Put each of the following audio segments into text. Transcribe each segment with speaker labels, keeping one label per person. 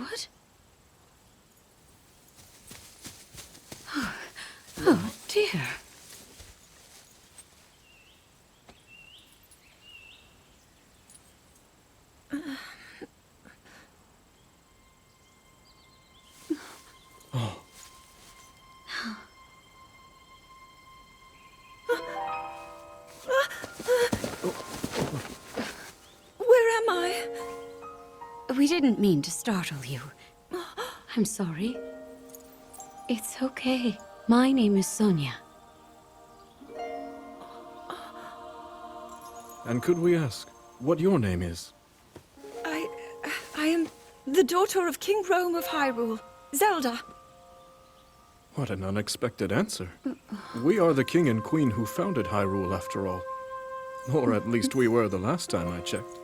Speaker 1: What? Oh, dear.
Speaker 2: Where am I?
Speaker 1: We didn't mean to startle you. I'm sorry. It's okay. My name is Sonia.
Speaker 3: And could we ask what your name is?
Speaker 2: I am the daughter of King Rome of Hyrule, Zelda.
Speaker 3: What an unexpected answer. We are the king and queen who founded Hyrule, after all. Or at least we were the last time I checked.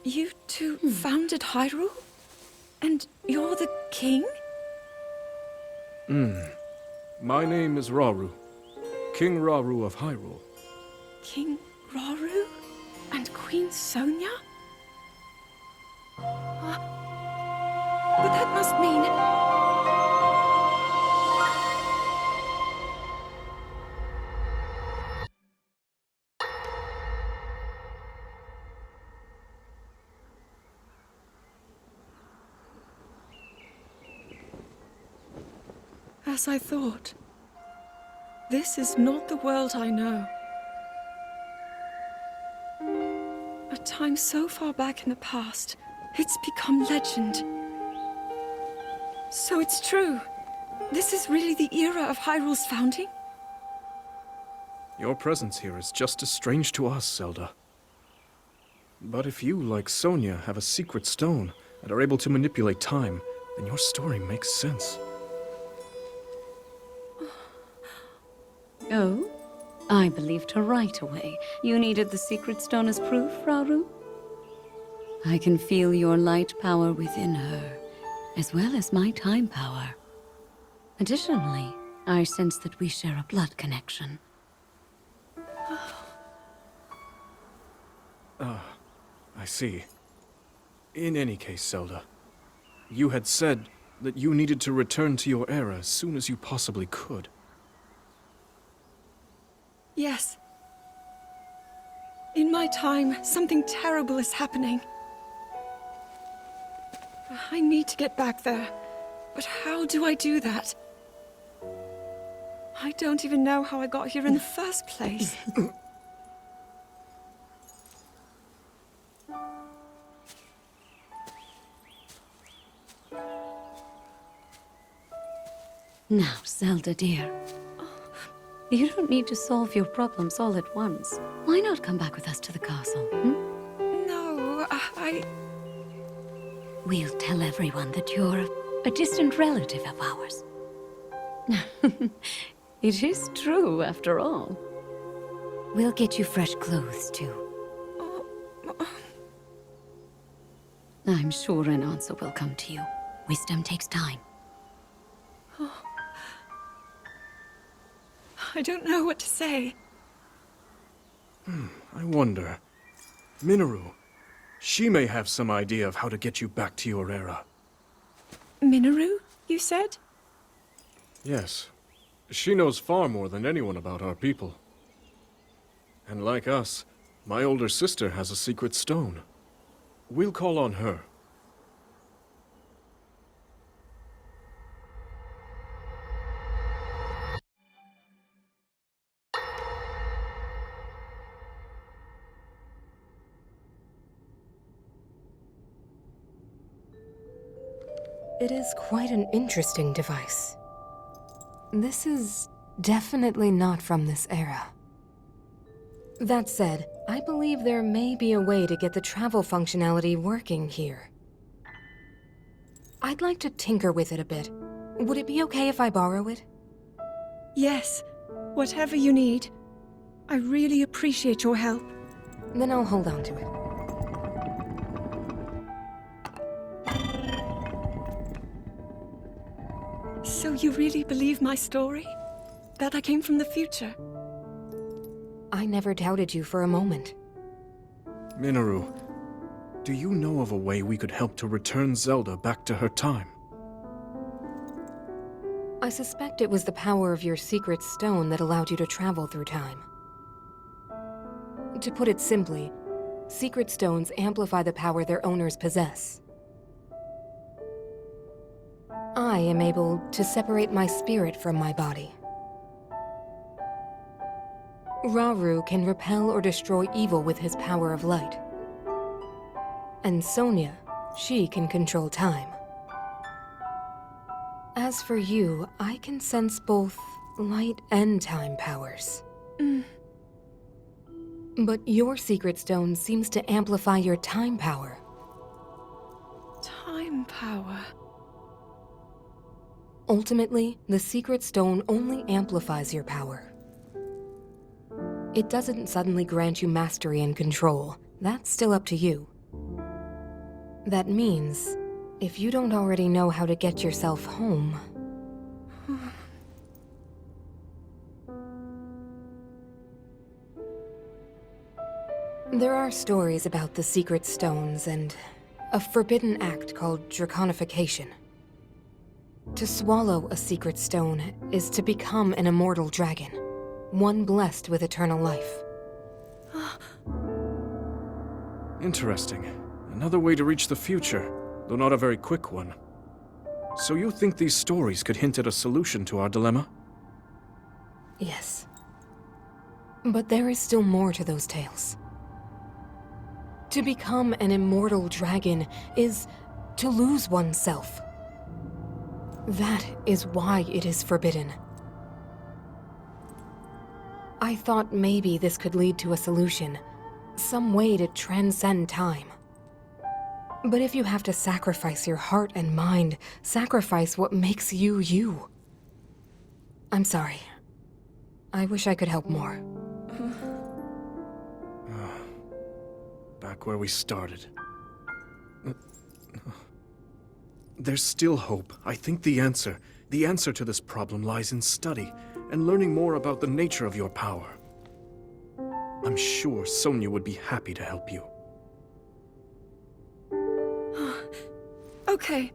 Speaker 2: You two founded Hyrule? And you're the king?
Speaker 3: My name is Rauru, King Rauru of Hyrule.
Speaker 2: King Rauru? And Queen Sonia? But that must mean... As I thought. This is not the world I know. A time so far back in the past, it's become legend. So it's true. This is really the era of Hyrule's founding?
Speaker 3: Your presence here is just as strange to us, Zelda. But if you, like Sonia, have a secret stone and are able to manipulate time, then your story makes sense.
Speaker 1: Oh? I believed her right away. You needed the secret stone as proof, Rauru? I can feel your light power within her, as well as my time power. Additionally, I sense that we share a blood connection.
Speaker 3: I see. In any case, Zelda, you had said that you needed to return to your era as soon as you possibly could.
Speaker 2: Yes. In my time, something terrible is happening. I need to get back there. But how do I do that? I don't even know how I got here in the first place.
Speaker 1: Now, Zelda dear. You don't need to solve your problems all at once. Why not come back with us to the castle,
Speaker 2: No,
Speaker 1: We'll tell everyone that you're a distant relative of ours. It is true, after all. We'll get you fresh clothes, too. I'm sure an answer will come to you. Wisdom takes time.
Speaker 2: I don't know what to say.
Speaker 3: I wonder. Minoru. She may have some idea of how to get you back to your era.
Speaker 2: Minoru, you said?
Speaker 3: Yes. She knows far more than anyone about our people. And like us, my older sister has a secret stone. We'll call on her.
Speaker 4: It is quite an interesting device. This is definitely not from this era. That said, I believe there may be a way to get the travel functionality working here. I'd like to tinker with it a bit. Would it be okay if I borrow it?
Speaker 2: Yes. Whatever you need. I really appreciate your help.
Speaker 4: Then I'll hold on to it.
Speaker 2: So you really believe my story? That I came from the future?
Speaker 4: I never doubted you for a moment.
Speaker 3: Minoru, do you know of a way we could help to return Zelda back to her time?
Speaker 4: I suspect it was the power of your secret stone that allowed you to travel through time. To put it simply, secret stones amplify the power their owners possess. I am able to separate my spirit from my body. Rauru can repel or destroy evil with his power of light. And Sonia, she can control time. As for you, I can sense both light and time powers. But your secret stone seems to amplify your time power.
Speaker 2: Time power.
Speaker 4: Ultimately, the secret stone only amplifies your power. It doesn't suddenly grant you mastery and control. That's still up to you. That means, if you don't already know how to get yourself home... There are stories about the secret stones and a forbidden act called draconification. To swallow a secret stone is to become an immortal dragon, one blessed with eternal life.
Speaker 3: Interesting. Another way to reach the future, though not a very quick one. So you think these stories could hint at a solution to our dilemma?
Speaker 4: Yes. But there is still more to those tales. To become an immortal dragon is to lose oneself. That is why it is forbidden. I thought maybe this could lead to a solution, some way to transcend time. But if you have to sacrifice your heart and mind, sacrifice what makes you you. I'm sorry. I wish I could help more.
Speaker 3: Back where we started. There's still hope. I think the answer to this problem lies in study and learning more about the nature of your power. I'm sure Sonia would be happy to help you.
Speaker 2: Okay.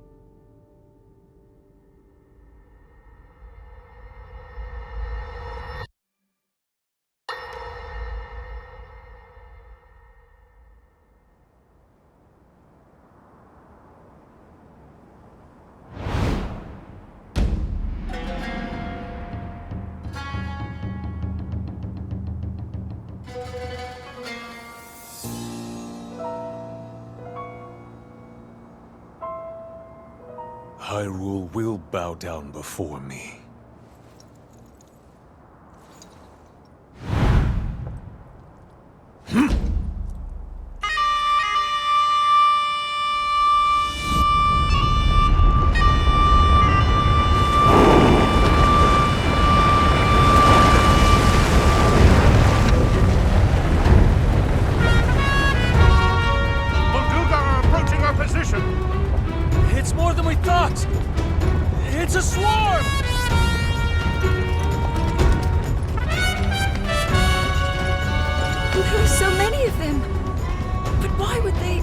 Speaker 5: Hyrule will bow down before me.
Speaker 6: Molduga are approaching our position!
Speaker 7: It's more than we thought! It's a swarm!
Speaker 2: There are so many of them. But why would they...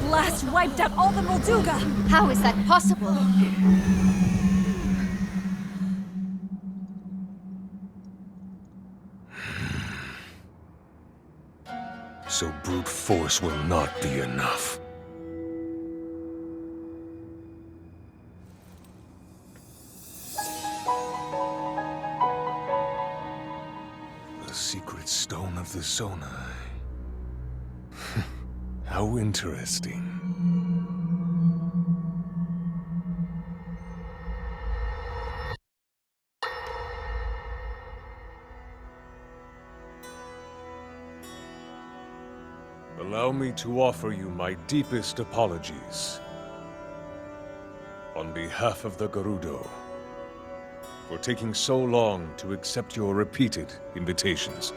Speaker 2: blast wiped out all the Molduga!
Speaker 8: How is that possible?
Speaker 5: So brute force will not be enough. The secret stone of the Zonai. How interesting. Allow me to offer you my deepest apologies. On behalf of the Gerudo, for taking so long to accept your repeated invitations.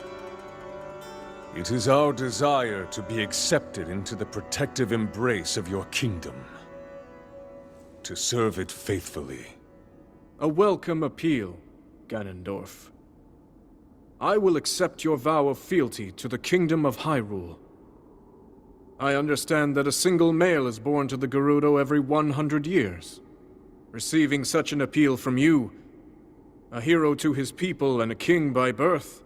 Speaker 5: It is our desire to be accepted into the protective embrace of your kingdom. To serve it faithfully.
Speaker 3: A welcome appeal, Ganondorf. I will accept your vow of fealty to the Kingdom of Hyrule. I understand that a single male is born to the Gerudo every 100 years. Receiving such an appeal from you, a hero to his people and a king by birth,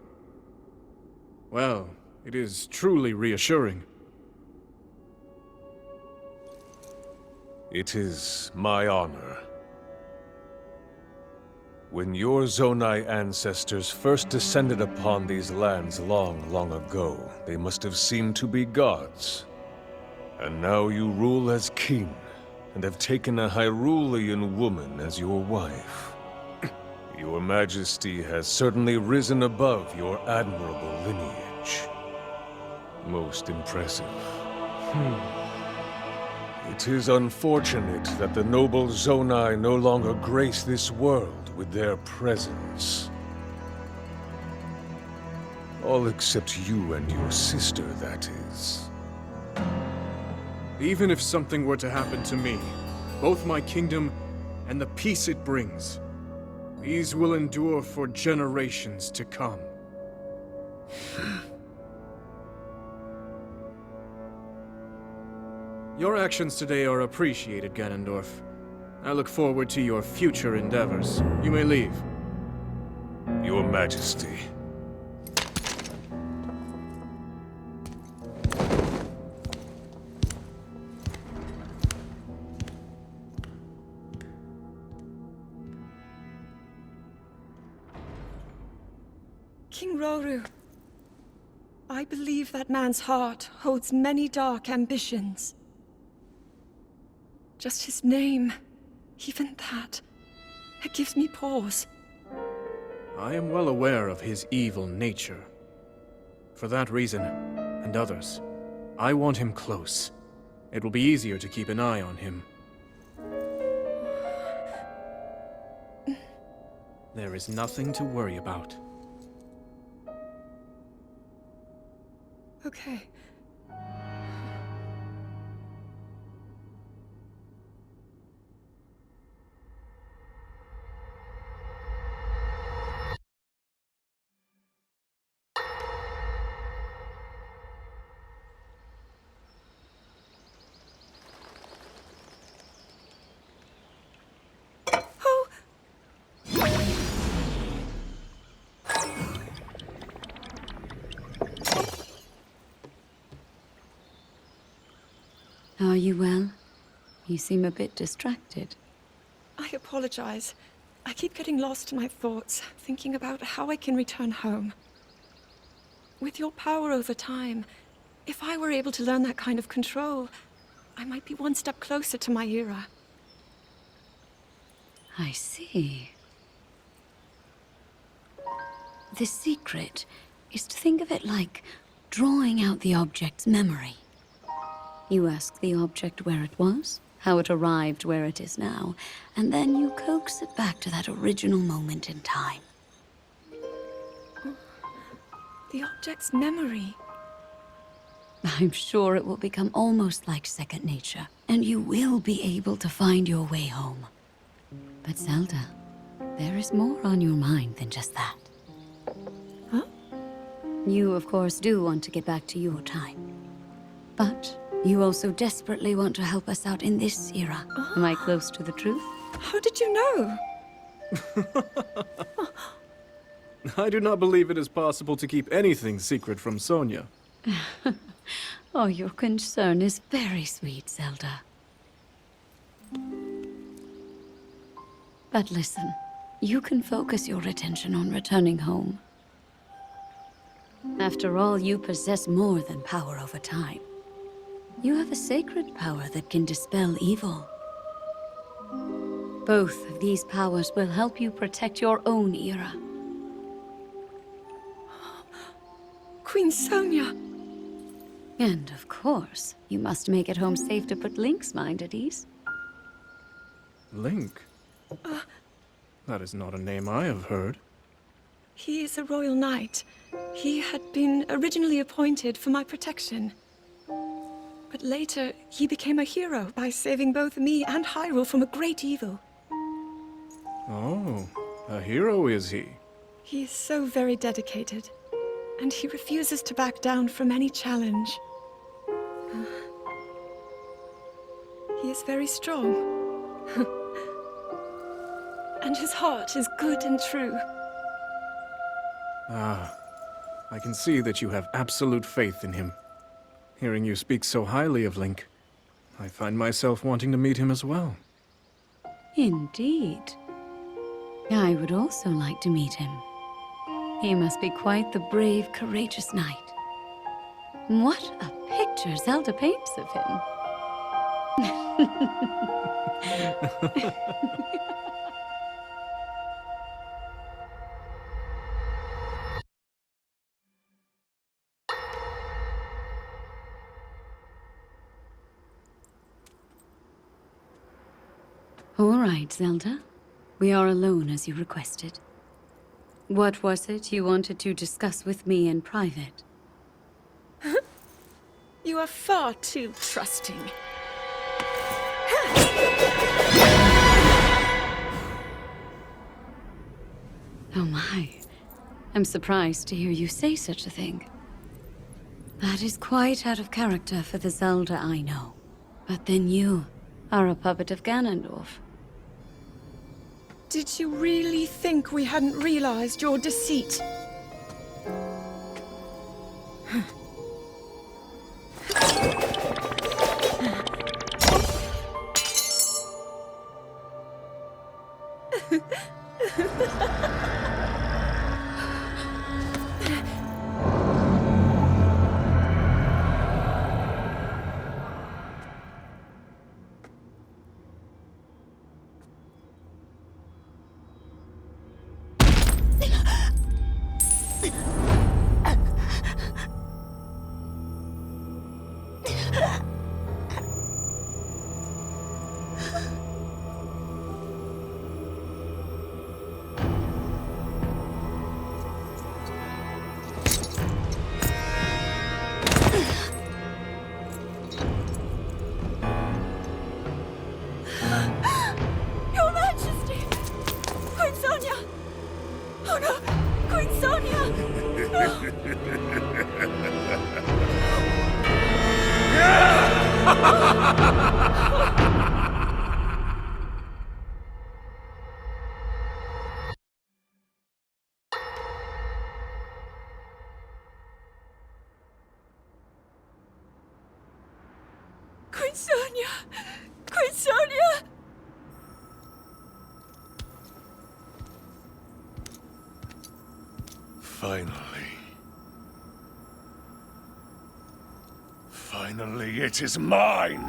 Speaker 3: well, it is truly reassuring.
Speaker 5: It is my honor. When your Zonai ancestors first descended upon these lands long, long ago, they must have seemed to be gods. And now you rule as king, and have taken a Hyrulean woman as your wife. Your Majesty has certainly risen above your admirable lineage. Most impressive. It is unfortunate that the noble Zonai no longer grace this world with their presence. All except you and your sister, that is.
Speaker 3: Even if something were to happen to me, both my kingdom and the peace it brings, these will endure for generations to come. Your actions today are appreciated, Ganondorf. I look forward to your future endeavors. You may leave.
Speaker 5: Your Majesty.
Speaker 2: King Roru, I believe that man's heart holds many dark ambitions. Just his name, even that, it gives me pause.
Speaker 3: I am well aware of his evil nature. For that reason, and others, I want him close. It will be easier to keep an eye on him. There is nothing to worry about.
Speaker 2: Okay.
Speaker 1: Are you well? You seem a bit distracted.
Speaker 2: I apologize. I keep getting lost in my thoughts, thinking about how I can return home. With your power over time, if I were able to learn that kind of control, I might be one step closer to my era.
Speaker 1: I see. The secret is to think of it like drawing out the object's memory. You ask the object where it was, how it arrived where it is now, and then you coax it back to that original moment in time.
Speaker 2: The object's memory.
Speaker 1: I'm sure it will become almost like second nature, and you will be able to find your way home. But Zelda, there is more on your mind than just that.
Speaker 2: Huh?
Speaker 1: You, of course, do want to get back to your time. But you also desperately want to help us out in this era. Am I close to the truth?
Speaker 2: How did you know?
Speaker 3: I do not believe it is possible to keep anything secret from Sonia.
Speaker 1: Oh, your concern is very sweet, Zelda. But listen, you can focus your attention on returning home. After all, you possess more than power over time. you have a sacred power that can dispel evil. Both of these powers will help you protect your own era.
Speaker 2: Queen Sonia!
Speaker 1: And of course, you must make it home safe to put Link's mind at ease.
Speaker 3: Link? That is not a name I have heard.
Speaker 2: He is a royal knight. He had been originally appointed for my protection. But later, he became a hero by saving both me and Hyrule from a great evil.
Speaker 3: Oh, a hero is he?
Speaker 2: He is so very dedicated, and he refuses to back down from any challenge. He is very strong. And his heart is good and true.
Speaker 3: Ah, I can see that you have absolute faith in him. Hearing you speak so highly of Link, I find myself wanting to meet him as well.
Speaker 1: Indeed. I would also like to meet him. He must be quite the brave, courageous knight. What a picture Zelda paints of him. All right, Zelda. We are alone as you requested. What was it you wanted to discuss with me in private?
Speaker 2: You are far too trusting.
Speaker 1: Oh my. I'm surprised to hear you say such a thing. That is quite out of character for the Zelda I know. But then you are a puppet of Ganondorf.
Speaker 2: Did you really think we hadn't realized your deceit? Your Majesty! Queen Sonia! Oh no! Queen Sonia! Queen Sonia! Queen Sonia!
Speaker 5: Finally. Finally, it is mine!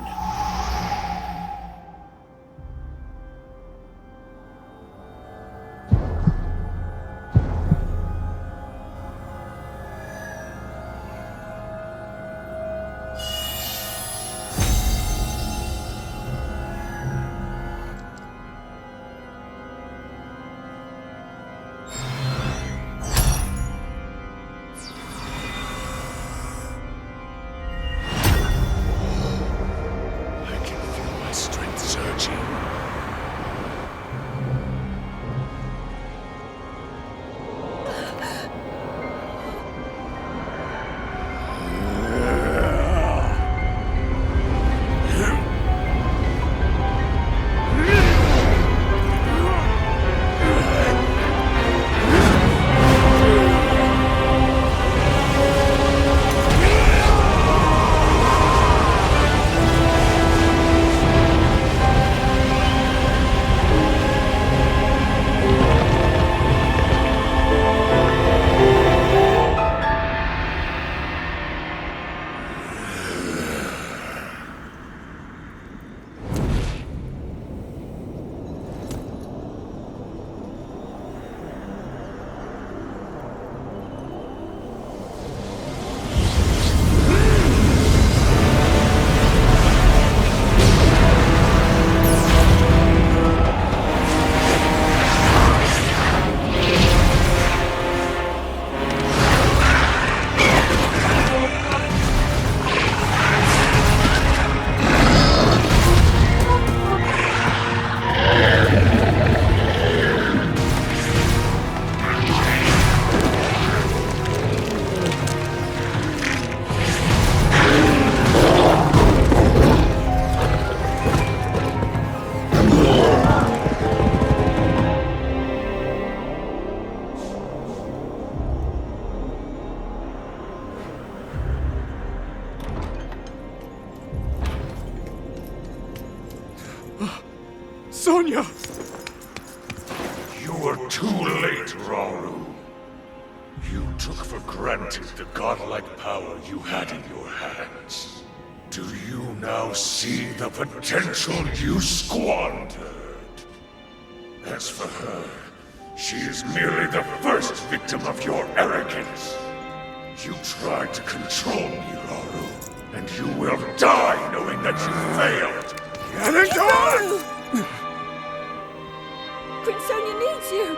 Speaker 5: were too late, Rauru. You took for granted the godlike power you had in your hands. Do you now see the potential you squandered? As for her, she is merely the first victim of your arrogance. You tried to control me, Rauru, and you will die knowing that you failed. Get it done!
Speaker 2: Queen Sonia needs you!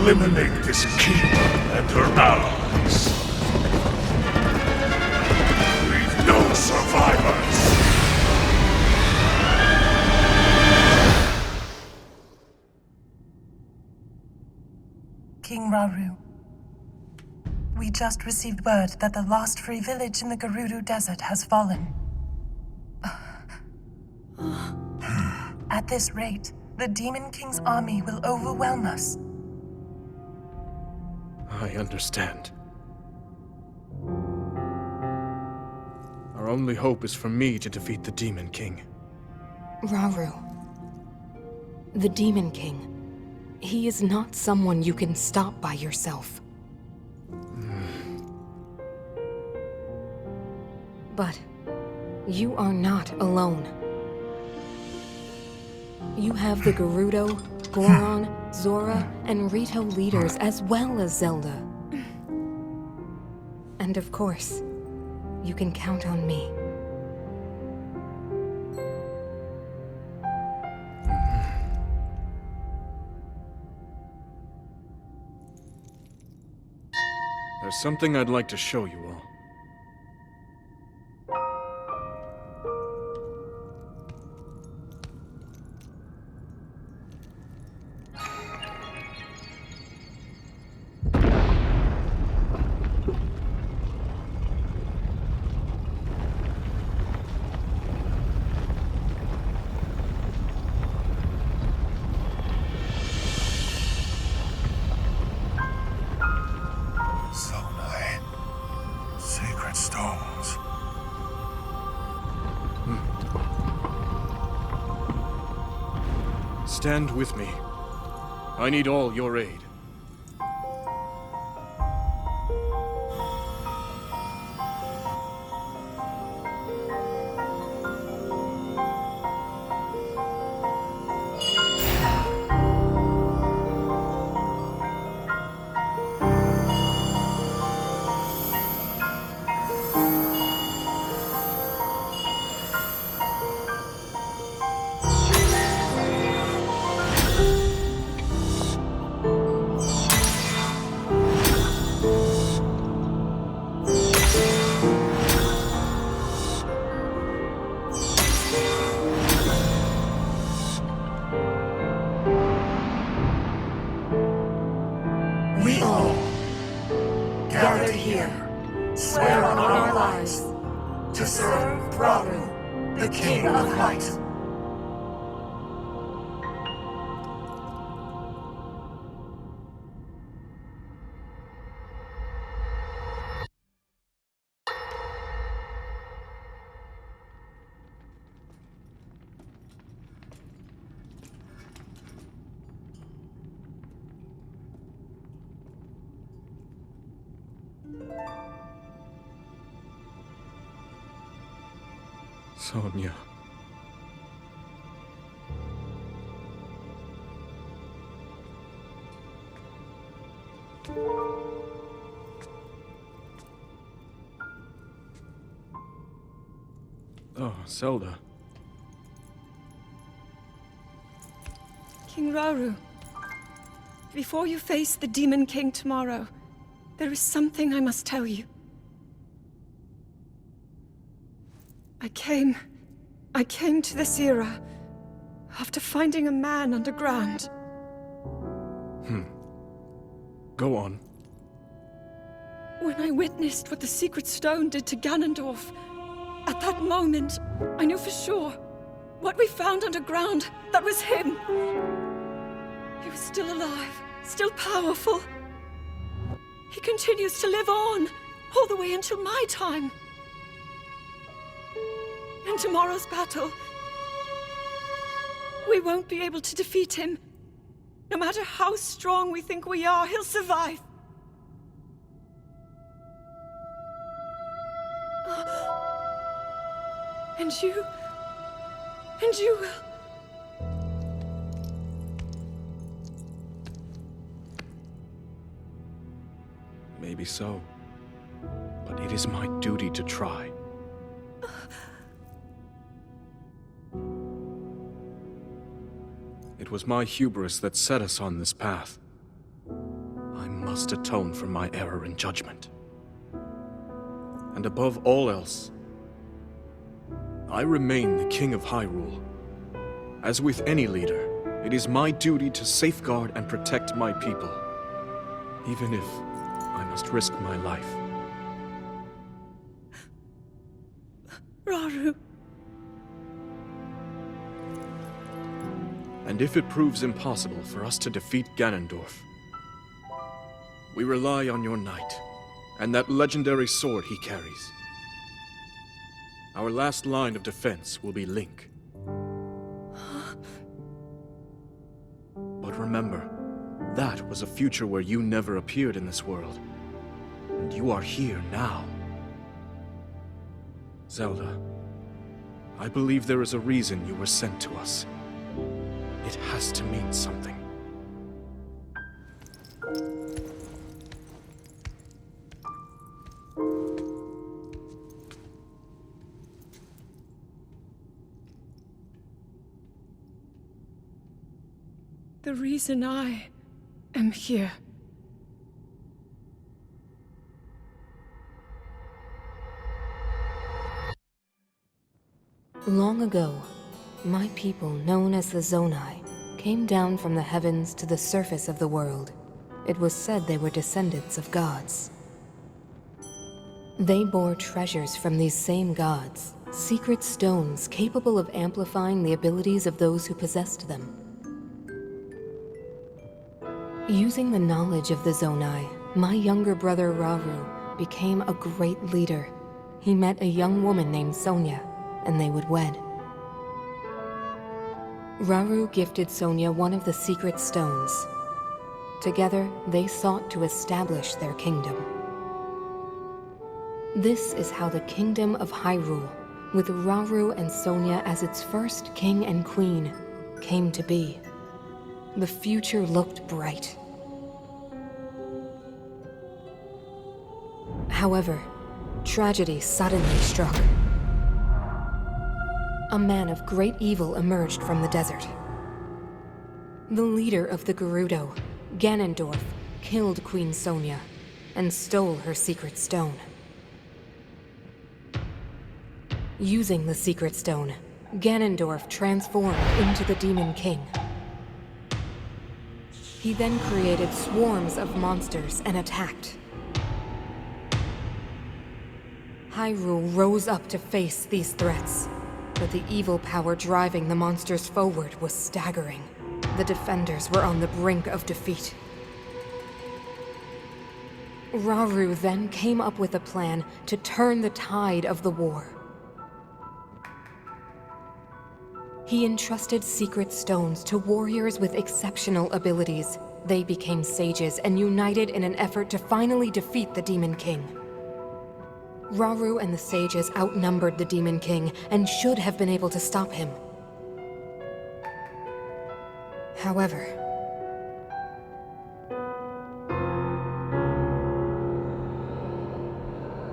Speaker 5: Eliminate this keep and her allies. Leave no survivors.
Speaker 8: King Rauru, we just received word that the last free village in the Gerudo Desert has fallen. At this rate, the Demon King's army will overwhelm us.
Speaker 3: I understand. Our only hope is for me to defeat the Demon King.
Speaker 4: Rauru. The Demon King. He is not someone you can stop by yourself. But you are not alone. You have the Gerudo, Goron, Zora, and Rito leaders as well as Zelda. And of course, you can count on me.
Speaker 3: There's something I'd like to show you all.
Speaker 6: Zonai. Sacred stones.
Speaker 3: Stand with me. I need all your aid.
Speaker 8: We all, gathered here, swear on our lives to serve Rauru, the King of Light.
Speaker 3: Sonia. Oh, Zelda.
Speaker 2: King Rauru, before you face the Demon King tomorrow, there is something I must tell you. I came to this era after finding a man underground.
Speaker 3: Go on.
Speaker 2: When I witnessed what the Secret Stone did to Ganondorf, at that moment, I knew for sure what we found underground, that was him. He was still alive, still powerful. He continues to live on, all the way until my time. In tomorrow's battle, we won't be able to defeat him. No matter how strong we think we are, he'll survive. And you will.
Speaker 3: Maybe so. But it is my duty to try. It was my hubris that set us on this path. I must atone for my error in judgment. And above all else, I remain the King of Hyrule. As with any leader, it is my duty to safeguard and protect my people, even if I must risk my life.
Speaker 2: Rauru.
Speaker 3: And if it proves impossible for us to defeat Ganondorf, we rely on your knight, and that legendary sword he carries. Our last line of defense will be Link. But remember, that was a future where you never appeared in this world. And you are here now. Zelda, I believe there is a reason you were sent to us. It has to mean something.
Speaker 2: The reason I am here.
Speaker 4: Long ago, my people, known as the Zonai, came down from the heavens to the surface of the world. It was said they were descendants of gods. They bore treasures from these same gods, secret stones capable of amplifying the abilities of those who possessed them. Using the knowledge of the Zonai, my younger brother Rauru became a great leader. He met a young woman named Sonia, and they would wed. Rauru gifted Sonia one of the secret stones. Together, they sought to establish their kingdom. This is how the Kingdom of Hyrule, with Rauru and Sonia as its first king and queen, came to be. The future looked bright. However, tragedy suddenly struck. A man of great evil emerged from the desert. The leader of the Gerudo, Ganondorf, killed Queen Sonia and stole her secret stone. Using the secret stone, Ganondorf transformed into the Demon King. He then created swarms of monsters and attacked. Hyrule rose up to face these threats, but the evil power driving the monsters forward was staggering. The defenders were on the brink of defeat. Rauru then came up with a plan to turn the tide of the war. He entrusted secret stones to warriors with exceptional abilities. They became sages and united in an effort to finally defeat the Demon King. Rauru and the sages outnumbered the Demon King and should have been able to stop him. However,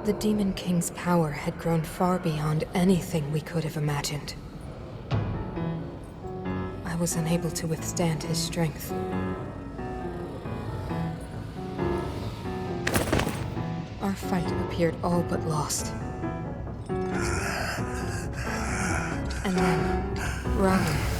Speaker 4: the Demon King's power had grown far beyond anything we could have imagined. I was unable to withstand his strength. Our fight appeared all but lost. And then, Rauru.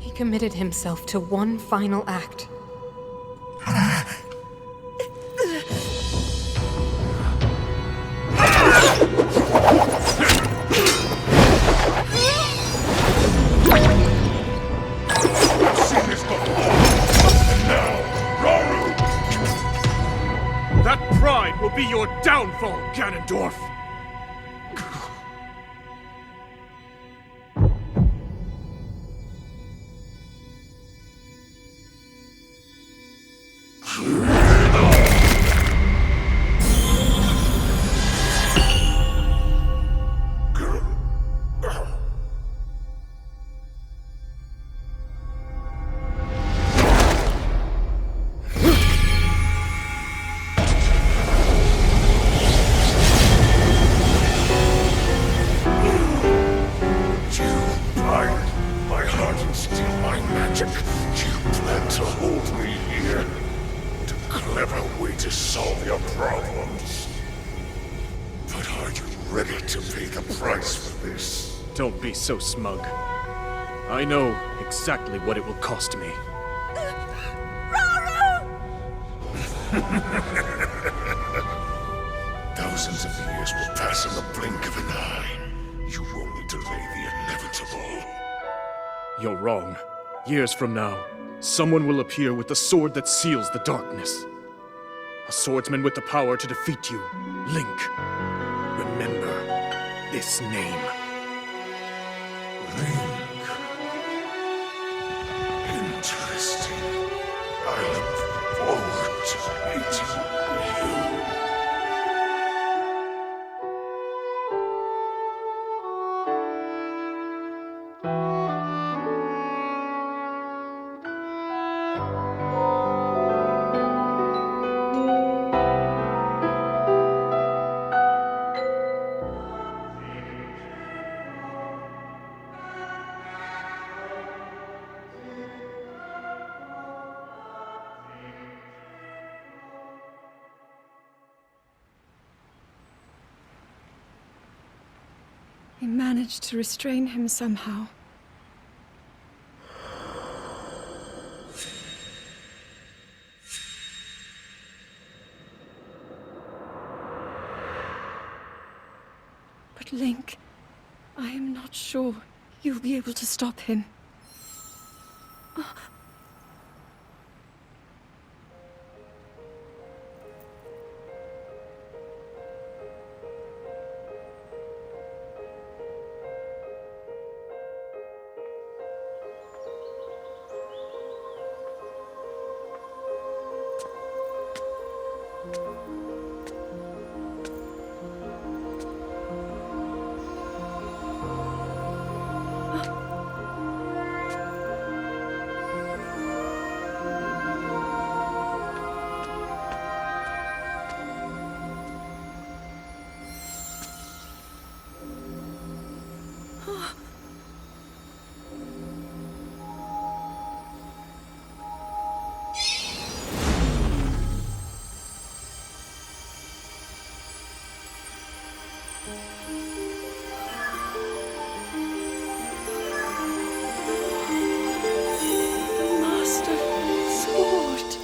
Speaker 4: He committed himself to one final act.
Speaker 3: That pride will be your downfall, Ganondorf! Don't be so smug. I know exactly what it will cost me.
Speaker 6: Thousands of years will pass in the blink of an eye. You only delay the inevitable.
Speaker 3: You're wrong. Years from now, someone will appear with the sword that seals the darkness. A swordsman with the power to defeat you, Link. Remember this name.
Speaker 6: Link. Interesting. I look forward to meeting you.
Speaker 2: He managed to restrain him somehow. But Link, I am not sure you'll be able to stop him. Master Sword.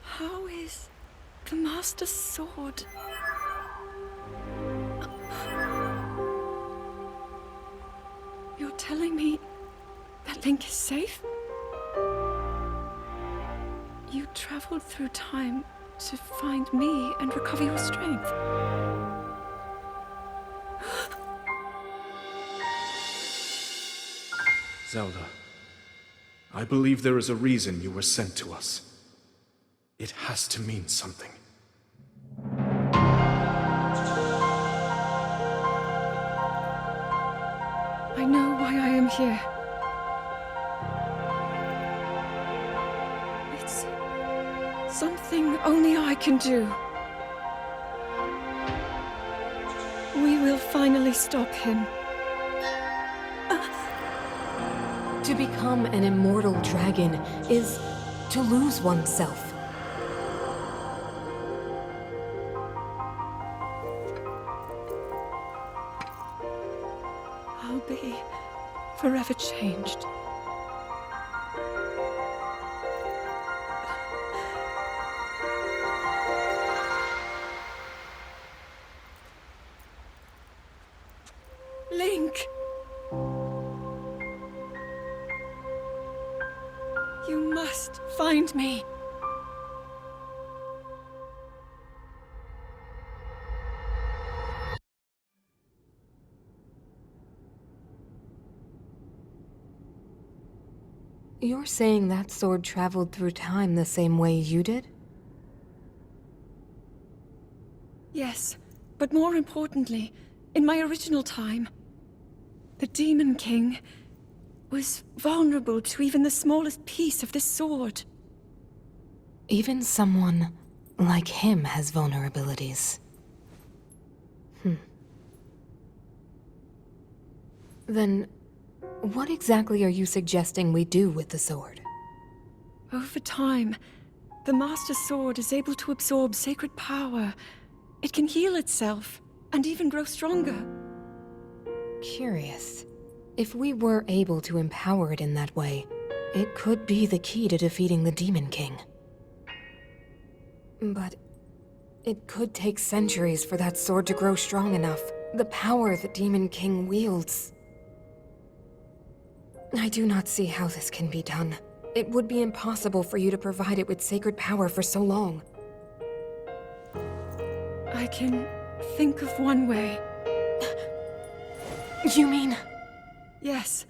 Speaker 2: How is the Master Sword telling me that Link is safe? You traveled through time to find me and recover your strength.
Speaker 3: Zelda, I believe there is a reason you were sent to us. It has to mean something.
Speaker 2: I know why I am here. It's something only I can do. We will finally stop him.
Speaker 4: To become an immortal dragon is to lose oneself.
Speaker 2: I'll be forever changed. Link! You must find me.
Speaker 4: You're saying that sword traveled through time the same way you did?
Speaker 2: Yes, but more importantly, in my original time, the Demon King was vulnerable to even the smallest piece of this sword.
Speaker 4: Even someone like him has vulnerabilities. Then, what exactly are you suggesting we do with the sword?
Speaker 2: Over time, the Master Sword is able to absorb sacred power. It can heal itself, and even grow stronger.
Speaker 4: Curious. If we were able to empower it in that way, it could be the key to defeating the Demon King. But it could take centuries for that sword to grow strong enough. The power the Demon King wields. I do not see how this can be done. It would be impossible for you to provide it with sacred power for so long.
Speaker 2: I can think of one way.
Speaker 4: You mean?
Speaker 2: Yes,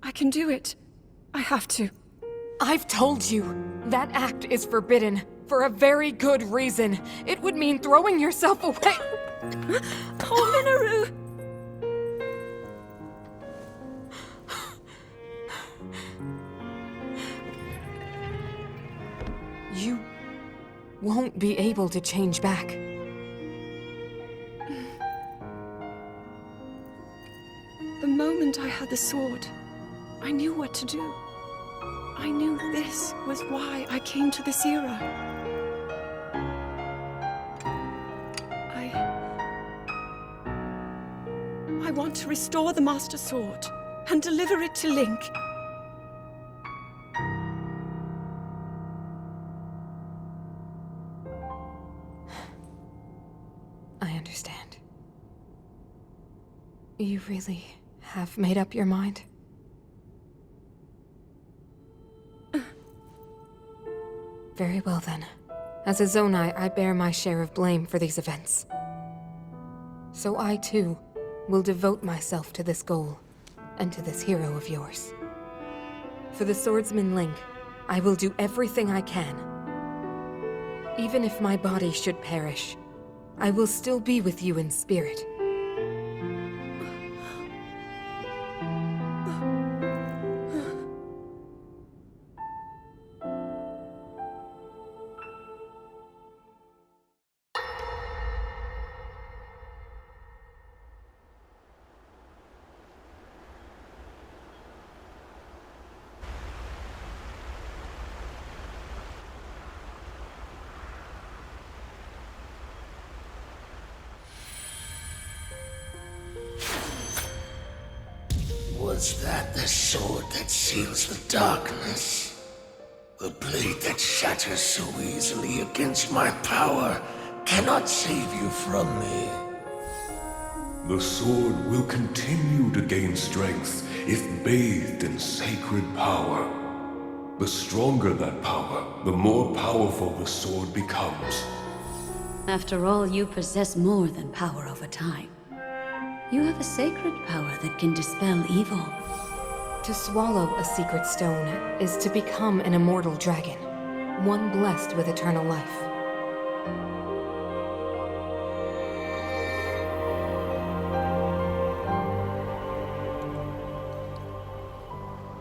Speaker 2: I can do it. I have to.
Speaker 4: I've told you, that act is forbidden, for a very good reason. It would mean throwing yourself away.
Speaker 2: Oh, Minoru!
Speaker 4: You won't be able to change back.
Speaker 2: The moment I had the sword, I knew what to do. I knew this was why I came to this era. I want to restore the Master Sword and deliver it to Link.
Speaker 4: I understand. You really have made up your mind? Very well then. As a Zonai, I bear my share of blame for these events. So I too will devote myself to this goal, and to this hero of yours. For the swordsman Link, I will do everything I can. Even if my body should perish, I will still be with you in spirit.
Speaker 6: Was that the sword that seals the darkness? The blade that shatters so easily against my power cannot save you from me.
Speaker 9: The sword will continue to gain strength
Speaker 6: if bathed in sacred power. The stronger that power, the more powerful the sword becomes.
Speaker 1: After all, you possess more than power over time. You have a sacred power that can dispel evil.
Speaker 4: To swallow a secret stone is to become an immortal dragon, one blessed with eternal life.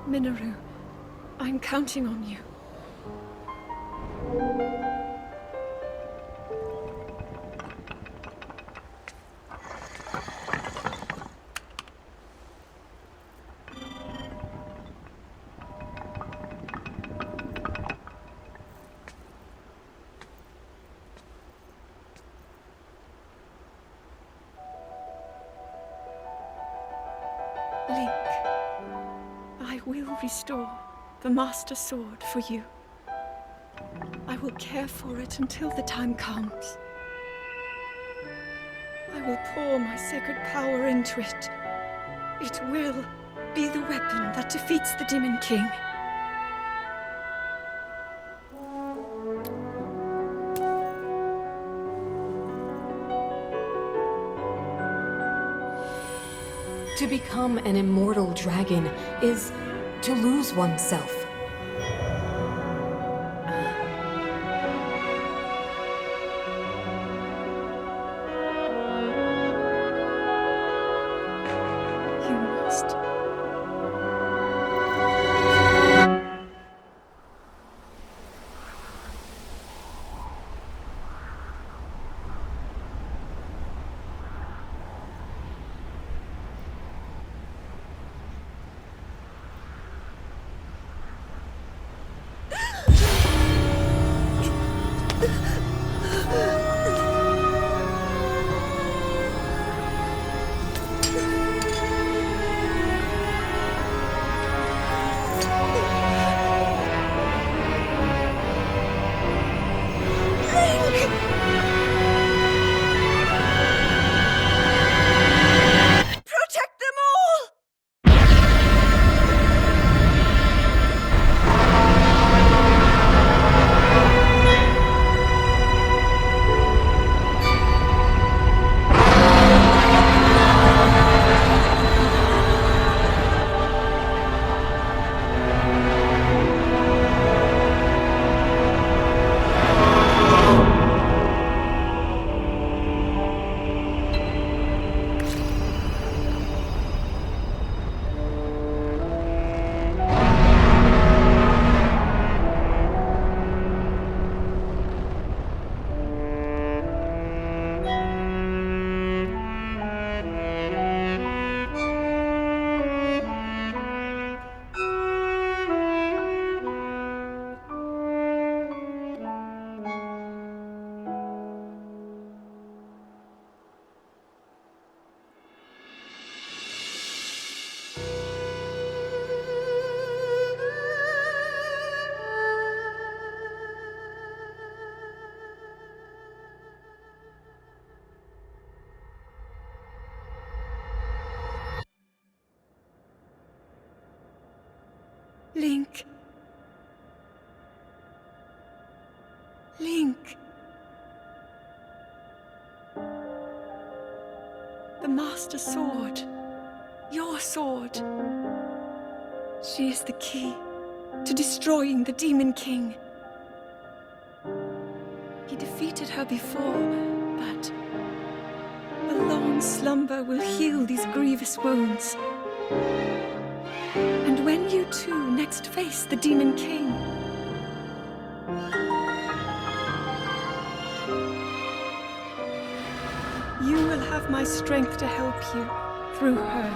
Speaker 2: Minoru, I'm counting on you. Link, I will restore the Master Sword for you. I will care for it until the time comes. I will pour my sacred power into it. It will be the weapon that defeats the Demon King.
Speaker 4: To become an immortal dragon is to lose oneself.
Speaker 2: You must. Protect them all! Link. Link. The Master Sword. Your sword. She is the key to destroying the Demon King. He defeated her before, but a long slumber will heal these grievous wounds. And when you two next face the Demon King, you will have my strength to help you through her.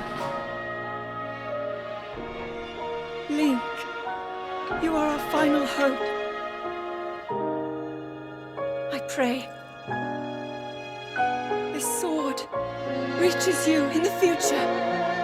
Speaker 2: Link, you are our final hope. I pray this sword reaches you in the future.